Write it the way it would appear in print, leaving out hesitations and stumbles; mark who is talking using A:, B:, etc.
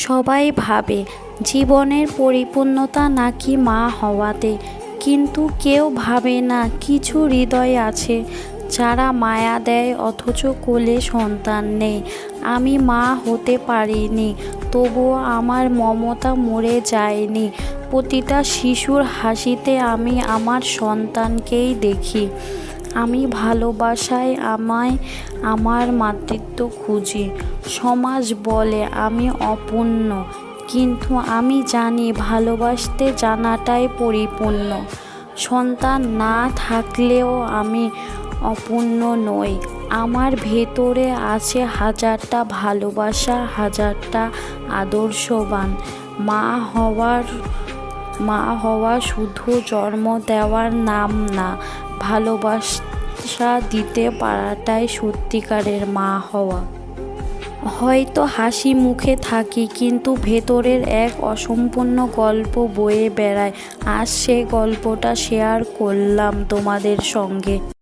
A: সবাই ভাবে জীবনের পরিপূর্ণতা নাকি মা হওয়াতে, কিন্তু কেউ ভাবে না কিছু হৃদয় আছে যারা মায়া দেয় অথচ কোলে সন্তান নেই। আমি মা হতে পারিনি, তবুও আমার মমতা মরে যায়নি। প্রতিটা শিশুর হাসিতে আমি আমার সন্তানকেই দেখি। আমি ভালোবাসায় আমার মাতৃত্ব খুঁজি। সমাজ বলে আমি অপূর্ণ, কিন্তু আমি জানি ভালোবাসতে জানাটাই পরিপূর্ণ। সন্তান না থাকলেও আমি অপূর্ণ নই। আমার ভেতরে আছে হাজারটা ভালোবাসা, হাজারটা আদর্শবান। মা হওয়া শুধু জন্ম দেওয়ার নাম না, ভালোবাসা দিতে পারাটাই সত্যিকারের মা হওয়া। হয়তো হাসি মুখে থাকি, কিন্তু ভেতরের এক অসম্পূর্ণ গল্প বয়ে বেড়ায়। আজ সে গল্পটা শেয়ার করলাম তোমাদের সঙ্গে।